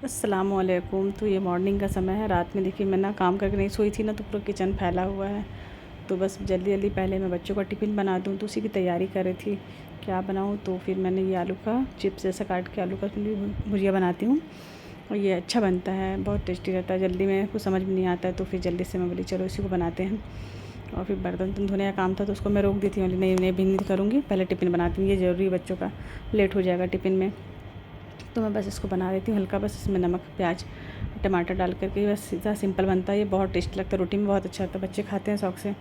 अस्सलामुअलैकुम। तो ये मॉर्निंग का समय है। रात में देखिए मैं ना काम करके नहीं सोई थी ना, तो पूरा किचन फैला हुआ है। तो बस जल्दी जल्दी पहले मैं बच्चों का टिफ़िन बना दूँ, तो उसी की तैयारी कर रही थी क्या बनाऊँ। तो फिर मैंने ये आलू का चिप्स जैसा काट के आलू का भुजिया बनाती हूँ, और ये अच्छा बनता है, बहुत टेस्टी रहता है। जल्दी में कुछ समझ में नहीं आता है, तो फिर जल्दी से मैं बोली चलो इसी को बनाते हैं। और फिर बर्तन धोने का काम था, तो उसको मैं रोक दी थी। बोली नहीं नहीं, भी नहीं करूँगी, पहले टिफ़िन बनाती हूँ, ये ज़रूरी है, बच्चों का लेट हो जाएगा टिफ़िन में। तो मैं बस इसको बना देती हूँ हल्का, बस इसमें नमक प्याज टमाटर डाल करके, बस सीधा सिंपल बनता है। ये बहुत टेस्टी लगता है, रोटी में बहुत अच्छा लगता है, बच्चे खाते हैं शौक़ से।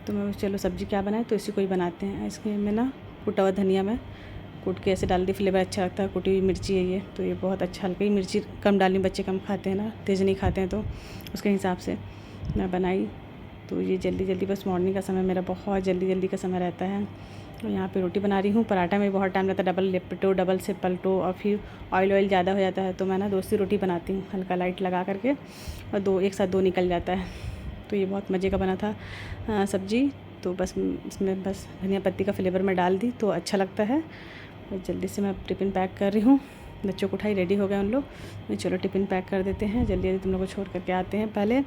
तो मैं चलो सब्ज़ी क्या बनाए, तो इसी को ही बनाते हैं। इसके में ना कूटा हुआ धनिया मैं कूट के ऐसे डाल दी, फ्लेवर अच्छा लगता है। कुटी हुई मिर्ची है ये, तो ये बहुत अच्छा, हल्की मिर्ची कम डाली, बच्चे कम खाते हैं ना, तेज़ नहीं खाते हैं, तो उसके हिसाब से मैं बनाई। तो ये जल्दी जल्दी, बस मॉर्निंग का समय मेरा बहुत जल्दी जल्दी का समय रहता है। तो यहाँ पे रोटी बना रही हूँ। पराठा में बहुत टाइम लगता है, डबल लिपटो, डबल से पलटो, और फिर ऑयल ज़्यादा हो जाता है। तो मैं ना 2 सी रोटी बनाती हूँ हल्का लाइट लगा करके, और 2 एक साथ 2 निकल जाता है। तो ये बहुत मज़े का बना था सब्ज़ी। तो बस इसमें बस धनिया पत्ती का फ्लेवर मैं डाल दी, तो अच्छा लगता है। और जल्दी से मैं टिफ़िन पैक कर रही हूँ। बच्चों को उठाई, रेडी हो गए उन लोग। मैं चलो टिफ़िन पैक कर देते हैं, जल्दी जल्दी तुम लोग को छोड़ करके आते हैं पहले,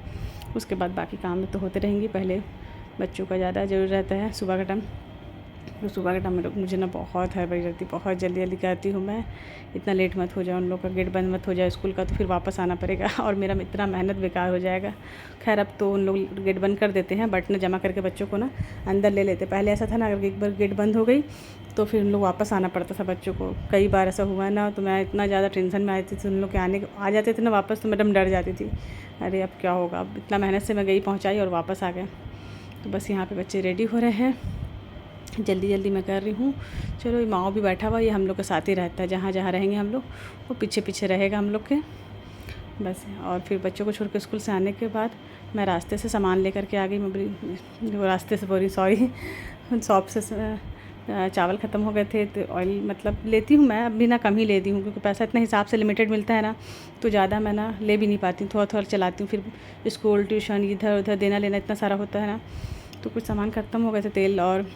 उसके बाद बाकी काम तो होते रहेंगी। पहले बच्चों का ज़्यादा ज़रूरी रहता है सुबह का टाइम। तो सुबह के टाइम में लोग मुझे ना बहुत हड़बड़ी रहती, बहुत जल्दी जल्दी कहती हूँ मैं, इतना लेट मत हो जाए, उन लोग का गेट बंद मत हो जाए स्कूल का, तो फिर वापस आना पड़ेगा और मेरा इतना मेहनत बेकार हो जाएगा। खैर अब तो उन लोग गेट बंद कर देते हैं, बटन जमा करके बच्चों को ना अंदर ले लेते। पहले ऐसा था ना, अगर एक बार गेट बंद हो गई तो फिर उन लोग वापस आना पड़ता था बच्चों को। कई बार ऐसा हुआ ना, तो मैं इतना ज़्यादा टेंशन में आई थी। उन लोग के आ जाते थे ना वापस, तो मैडम डर जाती थी, अरे अब क्या होगा। अब इतना मेहनत से मैं गई, पहुँचाई और वापस आ गए। तो बस यहाँ पे बच्चे रेडी हो रहे हैं, जल्दी जल्दी मैं कर रही हूँ। चलो ये माओ भी बैठा हुआ, ये हम लोग के साथ ही रहता है, जहाँ जहाँ रहेंगे हम लोग वो पीछे पीछे रहेगा हम लोग के, बस। और फिर बच्चों को छोड़ के स्कूल से आने के बाद मैं रास्ते से सामान लेकर के आ गई। मैं बोली रास्ते से, बोली सॉरी, शॉप से चावल ख़त्म हो गए थे, तो ऑयल मतलब लेती हूँ मैं, अब भी ना कम ही लेती हूँ, क्योंकि पैसा इतना हिसाब से लिमिटेड मिलता है ना, तो ज़्यादा मैं ना ले भी नहीं पाती हूँ, थोड़ा थोड़ा चलाती हूँ। फिर स्कूल ट्यूशन इधर उधर देना लेना इतना सारा होता है ना, तो कुछ सामान ख़त्म हो गए थे, तेल और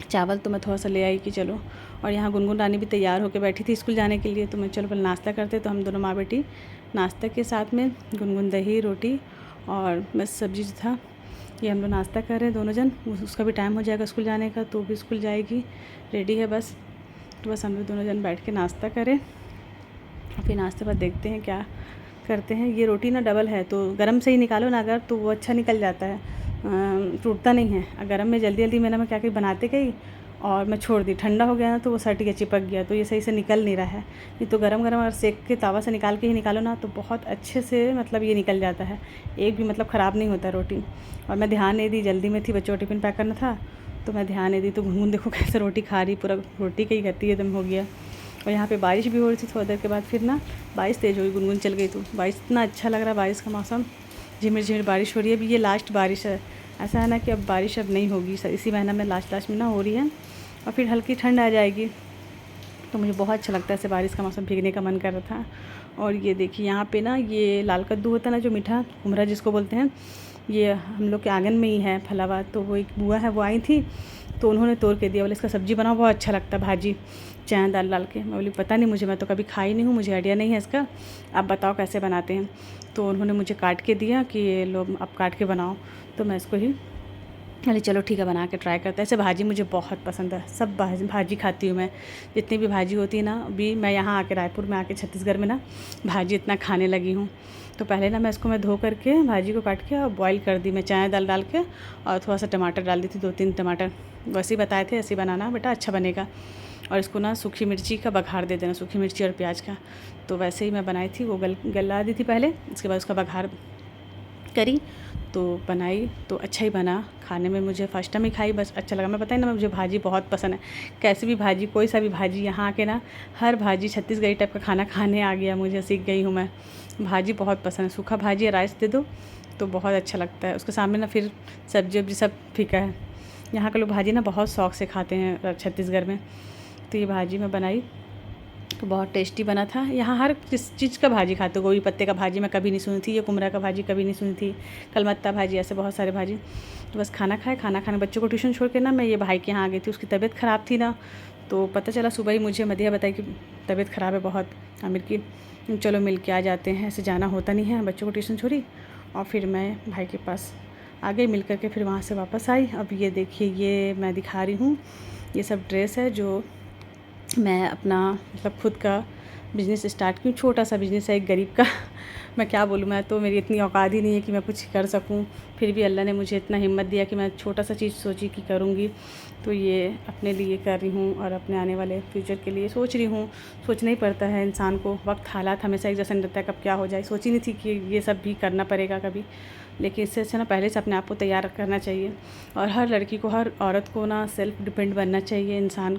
चावल, तो मैं थोड़ा सा ले आई कि चलो। और यहाँ गुनगुन रानी भी तैयार होकर बैठी थी स्कूल जाने के लिए, तो मैं चलो पहले नाश्ता करते। तो हम दोनों माँ बेटी नाश्ता के साथ में गुनगुन दही रोटी और बस सब्ज़ी जो था, ये हम लोग नाश्ता कर रहे हैं दोनों जन। उसका भी टाइम हो जाएगा स्कूल जाने का, तो भी स्कूल जाएगी, रेडी है बस। तो बस हम लोग दोनों जन बैठ के नाश्ता करें, फिर नाश्ते बाद देखते हैं क्या करते हैं। ये रोटी ना डबल है, तो गरम से ही निकालो ना अगर, तो वो अच्छा निकल जाता है, टूटता नहीं है। गरम में जल्दी जल्दी मैं क्या बनाते गई और मैं छोड़ दी, ठंडा हो गया ना, तो वो सट गया, चिपक गया, तो ये सही से निकल नहीं रहा है। नहीं तो गरम गरम अगर सेक के तावा से निकाल के ही निकालो ना, तो बहुत अच्छे से मतलब ये निकल जाता है, एक भी मतलब ख़राब नहीं होता रोटी। और मैं ध्यान नहीं दी, जल्दी में थी, बच्चों को टिफ़िन पैक करना था, तो मैं ध्यान नहीं दी। तो गुनगुन देखो कैसे रोटी खा रही, पूरा रोटी का ही गति एकदम हो गया। और यहाँ पे बारिश भी हो रही थी, थोड़ी देर के बाद फिर ना बारिश तेज़ हो गई, गुनगुन चल गई। तो बारिश इतना अच्छा लग रहा है, बारिश का मौसम, झिमिर झिमिर बारिश हो रही है। अभी ये लास्ट बारिश है, ऐसा है ना कि अब बारिश अब नहीं होगी, इसी महीना में लास्ट में ना हो रही है, और फिर हल्की ठंड आ जाएगी। तो मुझे बहुत अच्छा लगता है, ऐसे बारिश का मौसम, भीगने का मन कर रहा था। और ये देखिए यहाँ पे ना ये लाल कद्दू होता है ना, जो मीठा कुमरा जिसको बोलते हैं, ये हम लोग के आंगन में ही है फला हुआ। तो वो एक बुआ है, वो आई थी, तो उन्होंने तोड़ के दिया, बोले इसका सब्ज़ी बनाओ, बहुत अच्छा लगता है, भाजी चना दाल डाल के। मैं बोली पता नहीं मुझे, मैं तो कभी खाई नहीं हूँ, मुझे आइडिया नहीं है इसका, आप बताओ कैसे बनाते हैं। तो उन्होंने मुझे काट के दिया कि ये लो आप काट के बनाओ, तो मैं इसको ही अरे चलो ठीक है, बना के ट्राई करते हैं। ऐसे भाजी मुझे बहुत पसंद है, सब भाजी खाती हूँ मैं, जितनी भी भाजी होती है ना। अभी मैं यहाँ आके रायपुर में आके छत्तीसगढ़ में ना भाजी इतना खाने लगी हूँ। तो पहले ना मैं धो करके भाजी को काट के और बॉईल कर दी, मैं चना दाल डाल के, और थोड़ा सा टमाटर डाल दी थी, 2-3 टमाटर, वैसे ही बताए थे, ऐसे ही बनाना बेटा, अच्छा बनेगा। और इसको ना सूखी मिर्ची का बघार दे देना, सूखी मिर्ची और प्याज का। तो वैसे ही मैं बनाई थी, वो गला दी थी पहले, उसके बाद उसका बघार करी, तो बनाई, तो अच्छा ही बना। खाने में मुझे फर्स्ट टाइम ही खाई, बस अच्छा लगा। मैं बताई ना, मुझे भाजी बहुत पसंद है, कैसी भी भाजी, कोई सा भी भाजी, यहाँ के ना हर भाजी छत्तीसगढ़ी टाइप का खाना खाने आ गया मुझे, सीख गई हूँ मैं। भाजी बहुत पसंद है, सूखा भाजी या राइस दे दो तो बहुत अच्छा लगता है, उसके सामने ना फिर सब्जी वब्जी सब फीका है। यहाँ के लोग भाजी ना बहुत शौक से खाते हैं छत्तीसगढ़ में। तो ये भाजी मैं बनाई, तो बहुत टेस्टी बना था। यहाँ हर किस चीज़ का भाजी खाते हो, गोभी पत्ते का भाजी मैं कभी नहीं सुनी थी, ये कुमरा का भाजी कभी नहीं सुनी थी, कलमत्ता भाजी, ऐसे बहुत सारे भाजी। तो बस खाना खाने बच्चों को ट्यूशन छोड़ के ना मैं ये भाई के यहाँ आ गई थी, उसकी तबीयत ख़राब थी ना, तो पता चला सुबह ही मुझे मदिया बताई कि तबीयत ख़राब है बहुत आमिर की। चलो मिल के आ जाते हैं, ऐसे जाना होता नहीं है। बच्चों को ट्यूशन छोड़ी और फिर मैं भाई के पास आ गई, मिल कर के फिर वहाँ से वापस आई। अब ये देखिए, ये मैं दिखा रही हूँ, ये सब ड्रेस है जो मैं अपना मतलब खुद का बिज़नेस स्टार्ट की। छोटा सा बिज़नेस है एक गरीब का मैं क्या बोलूँ, मैं तो मेरी इतनी औकात ही नहीं है कि मैं कुछ कर सकूँ। फिर भी अल्लाह ने मुझे इतना हिम्मत दिया कि मैं छोटा सा चीज़ सोची कि करूँगी, तो ये अपने लिए कर रही हूँ और अपने आने वाले फ्यूचर के लिए सोच रही हूँ। सोचना ही पड़ता है इंसान को, वक्त हालात हमेशा एक जैसा नहीं रहता है, कब क्या हो जाए। सोची नहीं थी कि ये सब भी करना पड़ेगा कभी, लेकिन इससे अच्छा ना पहले से अपने आप को तैयार करना चाहिए। और हर लड़की को, हर औरत को ना सेल्फ़ डिपेंड बनना चाहिए। इंसान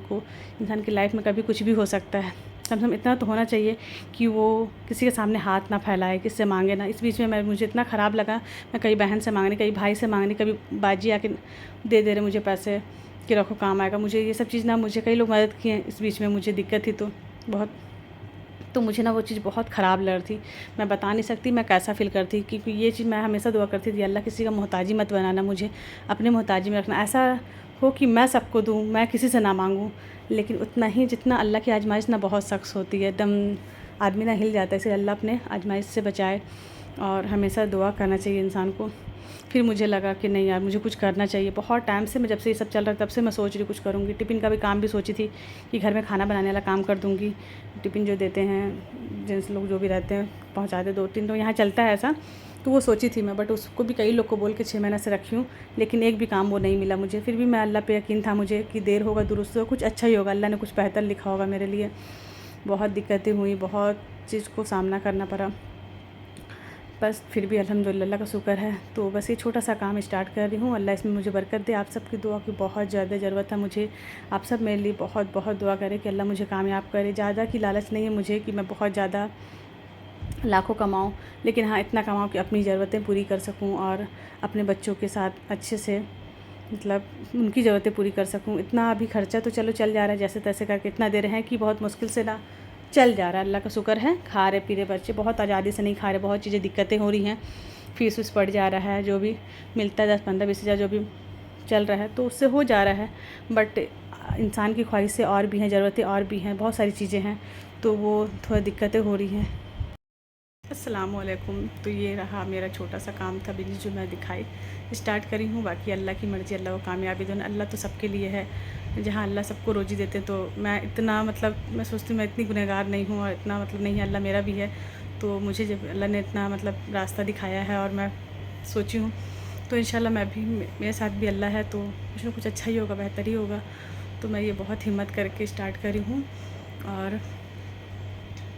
की लाइफ में कभी कुछ भी हो सकता है। कम से कम इतना तो होना चाहिए कि वो किसी के सामने हाथ ना फैलाए, किससे मांगे ना। इस बीच में मुझे इतना ख़राब लगा, मैं कई बहन से मांगने, कई भाई से मांगने, कभी बाजी आके दे रहे मुझे पैसे कि रखो काम आएगा। मुझे ये सब चीज़ ना, मुझे कई लोग मदद किए, इस बीच में मुझे दिक्कत थी तो बहुत, तो मुझे ना वो चीज़ बहुत ख़राब लग रही थी। मैं बता नहीं सकती मैं कैसा फ़ील करती, क्योंकि ये चीज़ मैं हमेशा दुआ करती थी, अल्लाह किसी का मोहताजी मत बनाना, मुझे अपने मोहताजी में रखना। ऐसा हो कि मैं सबको दूँ, मैं किसी से ना मांगूँ, लेकिन उतना ही जितना अल्लाह की आजमाइश ना बहुत सख्त होती है, एकदम आदमी ना हिल जाता है। इसलिए अल्लाह अपने आजमाइश से बचाए और हमेशा दुआ करना चाहिए इंसान को। फिर मुझे लगा कि नहीं यार, मुझे कुछ करना चाहिए। बहुत टाइम से मैं, जब से ये सब चल रहा है तब से मैं सोच रही कुछ करूँगी। टिफ़िन का भी काम भी सोची थी कि घर में खाना बनाने वाला काम कर दूँगी। टिफ़िन जो देते हैं जेंट्स लोग जो भी रहते हैं पहुँचाते, 2-3 तो यहाँ चलता है ऐसा, तो वो सोची थी मैं। बट उसको भी कई लोग को बोल के 6 महीने से रखी हूँ, लेकिन एक भी काम वो नहीं मिला मुझे। फिर भी मैं, अल्लाह पे यकीन था मुझे कि देर होगा दुरुस्त होगा, कुछ अच्छा ही होगा, अल्लाह ने कुछ बेहतर लिखा होगा मेरे लिए। बहुत दिक्कतें हुई, बहुत चीज़ को सामना करना पड़ा, बस फिर भी अल्हम्दुलिल्लाह, अल्लाह का शुक्र है। तो बस ये छोटा सा काम स्टार्ट कर रही हूँ, अल्लाह इसमें मुझे बरकत दे। आप सबकी दुआ की बहुत ज़्यादा ज़रूरत है मुझे। आप सब मेरे लिए बहुत बहुत दुआ करें कि अल्लाह मुझे कामयाब करे। ज़्यादा की लालच नहीं है मुझे कि मैं बहुत ज़्यादा लाखों कमाऊँ, लेकिन हाँ इतना कमाऊँ कि अपनी ज़रूरतें पूरी कर सकूँ और अपने बच्चों के साथ अच्छे से मतलब उनकी ज़रूरतें पूरी कर सकूँ। इतना अभी खर्चा तो चलो चल जा रहा है जैसे तैसे करके, इतना दे रहे हैं कि बहुत मुश्किल से ना चल जा रहा है। अल्लाह का शुक्र है, खा रहे पी रहे बच्चे, बहुत आज़ादी से नहीं खा रहे, बहुत चीज़ें दिक्कतें हो रही हैं। फीस वीस पड़ जा रहा है, जो भी मिलता है 10-15-20 हज़ार जो भी चल रहा है, तो उससे हो जा रहा है। बट इंसान की ख्वाहिशें और भी हैं, ज़रूरतें और भी हैं, बहुत सारी चीज़ें हैं, तो वो थोड़ा दिक्कतें हो रही हैं। अस्सलामुअलैकुम। तो ये रहा मेरा छोटा सा काम था, बिज़नेस जो मैं दिखाई स्टार्ट करी हूँ। बाकी अल्लाह की मर्ज़ी, अल्लाह को कामयाबी दो। अल्लाह तो सबके लिए है, जहाँ अल्लाह सबको रोज़ी देते हैं। तो मैं इतना मतलब मैं सोचती हूँ मैं इतनी गुनहगार नहीं हूँ और इतना मतलब नहीं है, अल्लाह मेरा भी है। तो मुझे जब अल्लाह ने इतना मतलब रास्ता दिखाया है और मैं सोची हूँ, तो इंशाल्लाह मैं भी, मेरे साथ भी अल्लाह है तो कुछ ना कुछ अच्छा ही होगा, बेहतर ही होगा। तो मैं ये बहुत हिम्मत करके स्टार्ट करी हूँ और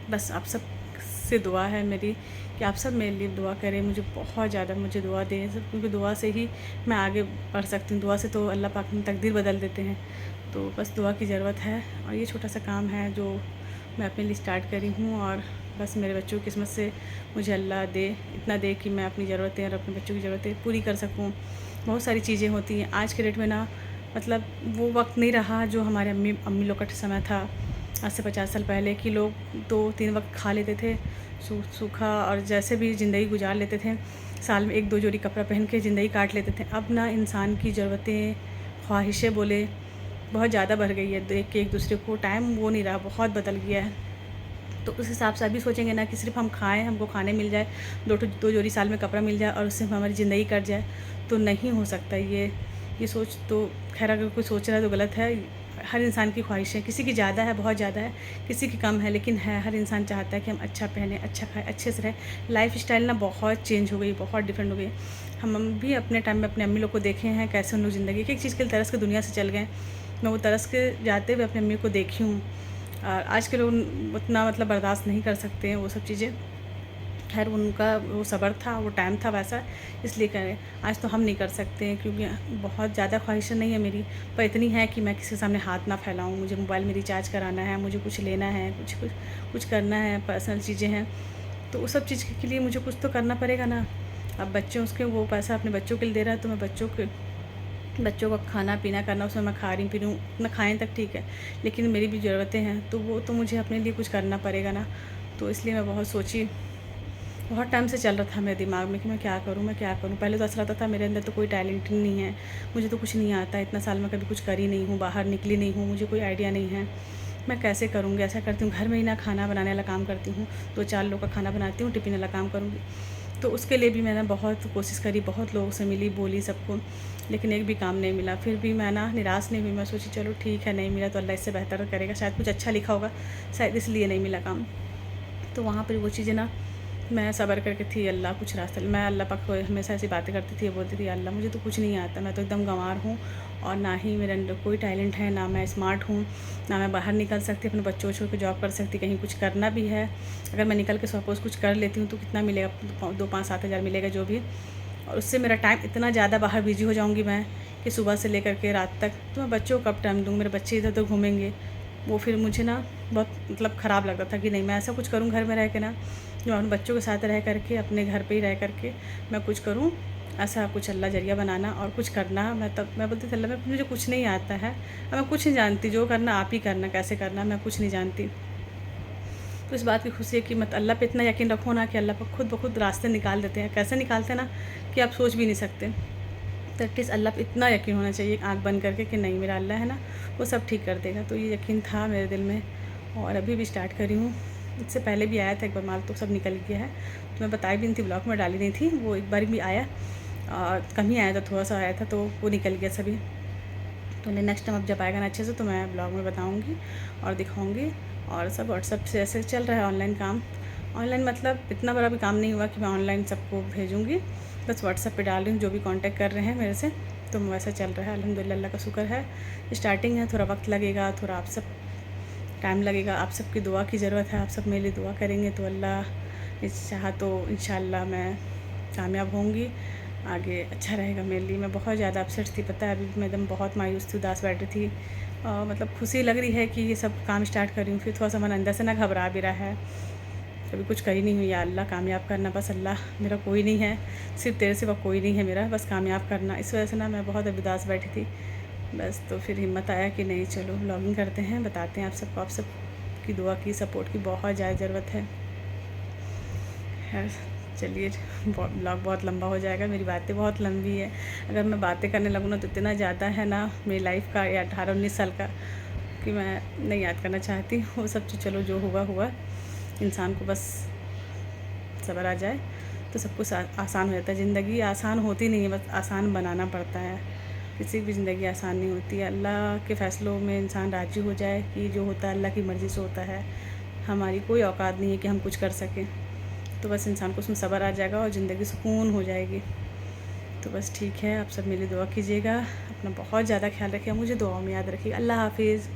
बस आप सब से दुआ है मेरी कि आप सब मेरे लिए दुआ करें, मुझे बहुत ज़्यादा मुझे दुआ दें सब, क्योंकि दुआ से ही मैं आगे बढ़ सकती हूँ। दुआ से तो अल्लाह पाक में तकदीर बदल देते हैं, तो बस दुआ की ज़रूरत है। और ये छोटा सा काम है जो मैं अपने लिए स्टार्ट करी हूँ और बस मेरे बच्चों की किस्मत से मुझे अल्लाह दे, इतना दे कि मैं अपनी ज़रूरतें और अपने बच्चों की ज़रूरतें पूरी कर सकूँ। बहुत सारी चीज़ें होती हैं आज के डेट में ना, मतलब वो वक्त नहीं रहा जो हमारे अम्मी लोग का समय था आज से 50 साल पहले, कि लोग 2-3 वक्त खा लेते थे सूखा और जैसे भी ज़िंदगी गुजार लेते थे। साल में 1-2 जोड़ी कपड़ा पहन के ज़िंदगी काट लेते थे। अब ना इंसान की ज़रूरतें, ख्वाहिशें बोले, बहुत ज़्यादा बढ़ गई है। देख के एक दूसरे को टाइम वो नहीं रहा, बहुत बदल गया है। तो उस हिसाब से अभी सोचेंगे ना कि सिर्फ हम खाएं, हमको खाने मिल जाए, 2 जोड़ी साल में कपड़ा मिल जाए और उससे हमारी ज़िंदगी कट जाए, तो नहीं हो सकता। ये सोच तो खैर अगर कोई सोच रहा है तो गलत है। हर इंसान की ख्वाहिशें, किसी की ज़्यादा है, बहुत ज़्यादा है, किसी की कम है, लेकिन है हर इंसान चाहता है कि हम अच्छा पहने, अच्छा खाएं, अच्छे से रहें। लाइफ स्टाइल ना बहुत चेंज हो गई, बहुत डिफरेंट हो गई। हम भी अपने टाइम में अपने अम्मी लोग को देखे हैं कैसे उन लोग ज़िंदगी एक एक चीज़ के लिए तरस के दुनिया से चल गए। मैं वो तरस के जाते हुए अपनी अम्मी को देखी हूँ और आज के लोग उतना मतलब बर्दाश्त नहीं कर सकते हैं वो सब चीज़ें। खैर उनका वो सब्र था, वो टाइम था वैसा, इसलिए करें। आज तो हम नहीं कर सकते हैं, क्योंकि बहुत ज़्यादा ख्वाहिशें नहीं है मेरी, पर इतनी है कि मैं किसी के सामने हाथ ना फैलाऊँ। मुझे मोबाइल में रिचार्ज कराना है, मुझे कुछ लेना है, कुछ करना है, पर्सनल चीज़ें हैं, तो उस सब चीज़ के लिए मुझे कुछ तो करना पड़ेगा ना। अब बच्चे उसके वो पैसा अपने बच्चों के लिए दे रहा है, तो मैं बच्चों का खाना पीना करना, उसमें मैं खा रही पी रही हूँ, ना खाएँ तक ठीक है, लेकिन मेरी भी ज़रूरतें हैं, तो वो तो मुझे अपने लिए कुछ करना पड़ेगा ना। तो इसलिए मैं बहुत सोची, बहुत टाइम से चल रहा था मेरे दिमाग में कि मैं क्या करूँ, मैं क्या करूँ। पहले तो ऐसा लगता था मेरे अंदर तो कोई टैलेंट नहीं है, मुझे तो कुछ नहीं आता, इतना साल में कभी कुछ करी नहीं हूँ, बाहर निकली नहीं हूँ, मुझे कोई आइडिया नहीं है, मैं कैसे करूँगी। ऐसा करती हूँ घर में ही ना खाना बनाने वाला काम करती हूँ, 2-4 लोग का खाना बनाती हूँ, टिफ़िन वाला काम करूँगी। तो उसके लिए भी मैंने बहुत कोशिश करी, बहुत लोगों से मिली, बोली सबको, लेकिन एक भी काम नहीं मिला। फिर भी मैं ना निराश नहीं हुई, मैं सोची चलो ठीक है, नहीं मिला तो अल्लाह इससे बेहतर करेगा, शायद कुछ अच्छा लिखा होगा, शायद इसलिए नहीं मिला काम। तो वहाँ पर वो चीज़ें ना मैं सब्र करके थी, अल्लाह कुछ रास्ता, मैं अल्लाह पाक को हमेशा ऐसी बातें करती थी, बोलती थी अल्लाह मुझे तो कुछ नहीं आता, मैं तो एकदम गंवार हूँ और ना ही मेरे अंदर कोई टैलेंट है, ना मैं स्मार्ट हूँ, ना मैं बाहर निकल सकती, अपने बच्चों को छोड़ के जॉब कर सकती, कहीं कुछ करना भी है। अगर मैं निकल के सपोज़ कुछ कर लेती हूँ तो कितना मिलेगा, 2-5-7 हज़ार मिलेगा जो भी, और उससे मेरा टाइम इतना ज़्यादा बाहर बिजी हो जाऊँगी मैं कि सुबह से लेकर के रात तक, तो मैं बच्चों को कब टाइम दूँ, मेरे बच्चे इधर उधर घूमेंगे। वो फिर मुझे ना बहुत मतलब ख़राब लगता था कि नहीं मैं ऐसा कुछ करूँ घर में रह के ना, जो अपने बच्चों के साथ रह करके, अपने घर पे ही रह करके मैं कुछ करूँ, ऐसा कुछ अल्लाह ज़रिया बनाना और कुछ करना। मैं बोलती थी अल्लाह मैं मुझे कुछ नहीं आता है, मैं कुछ नहीं जानती, जो करना आप ही करना, कैसे करना मैं कुछ नहीं जानती। तो इस बात की खुशी है कि मत अल्लाह पे इतना यकीन रखो ना कि अल्लाह पाक खुद ब खुद रास्ते निकाल देते हैं, कैसे निकालते हैं ना कि आप सोच भी नहीं सकते। तो एटलीस्ट अल्लाह पे इतना यकीन होना चाहिए आँख बंद करके कि नहीं मेरा अल्लाह है ना, वो सब ठीक कर देगा। तो ये यकीन था मेरे दिल में और अभी भी स्टार्ट करी हूँ। इससे पहले भी आया था एक बार माल, तो सब निकल गया है, तो मैं बताई भी नहीं थी, ब्लॉग में डाली नहीं थी, वो एक बार भी आया और कम ही आया था, थोड़ा सा आया था, तो वो निकल गया सभी। तो नेक्स्ट टाइम अब जब आएगा ना अच्छे से तो मैं ब्लॉग में बताऊँगी और दिखाऊँगी। और सब व्हाट्सअप से ऐसे चल रहा है ऑनलाइन काम। ऑनलाइन मतलब इतना बड़ा भी काम नहीं हुआ कि मैं ऑनलाइन सबको भेजूँगी, बस व्हाट्सअप पे डाल रही हूँ जो भी कांटेक्ट कर रहे हैं मेरे से, तो वैसा चल रहा है अल्हम्दुलिल्लाह, अल्लाह का शुक्र है। स्टार्टिंग है, थोड़ा वक्त लगेगा, थोड़ा आप सब टाइम लगेगा, आप सबकी दुआ की ज़रूरत है, आप सब मेरे लिए दुआ करेंगे तो अल्लाह चाहा तो इंशाल्लाह मैं कामयाब होंगी, आगे अच्छा रहेगा मेरे लिए। मैं बहुत ज़्यादा अपसेट थी, पता है, अभी मैं एकदम बहुत मायूस थी, उदास बैठी थी, मतलब खुशी लग रही है कि ये सब काम स्टार्ट कर रही हूँ, फिर थोड़ा सा मन अंदर से ना घबरा भी रहा है, कभी कुछ कर ही नहीं हुई। या अल्लाह कामयाब करना बस, अल्लाह मेरा कोई नहीं है, सिर्फ तेरे सिवा कोई नहीं है मेरा, बस कामयाब करना। इस वजह से ना मैं बहुत उदास बैठी थी बस, तो फिर हिम्मत आया कि नहीं चलो व्लॉगिंग करते हैं, बताते हैं आप सबको, आप सब की दुआ की सपोर्ट की बहुत ज़्यादा ज़रूरत है। खैर चलिए, ब्लॉग बहुत लंबा हो जाएगा, मेरी बातें बहुत लंबी है, अगर मैं बातें करने लगूँ ना तो इतना ज़्यादा है ना मेरी लाइफ का या 18-19 साल का कि मैं नहीं याद करना चाहती वो सब। चलो जो हुआ हुआ, इंसान को बस सब्र आ जाए तो सब कुछ आसान हो जाता है। ज़िंदगी आसान होती नहीं है, बस आसान बनाना पड़ता है, किसी भी ज़िंदगी आसान नहीं होती है। अल्लाह के फ़ैसलों में इंसान राज़ी हो जाए कि जो होता है अल्लाह की मर्ज़ी से होता है, हमारी कोई औकात नहीं है कि हम कुछ कर सकें, तो बस इंसान को उसमें सब्र आ जाएगा और ज़िंदगी सुकून हो जाएगी। तो बस ठीक है, आप सब मेरी दुआ कीजिएगा, अपना बहुत ज़्यादा ख्याल रखिएगा, मुझे दुआओं में याद रखिएगा। अल्लाह हाफ़िज़।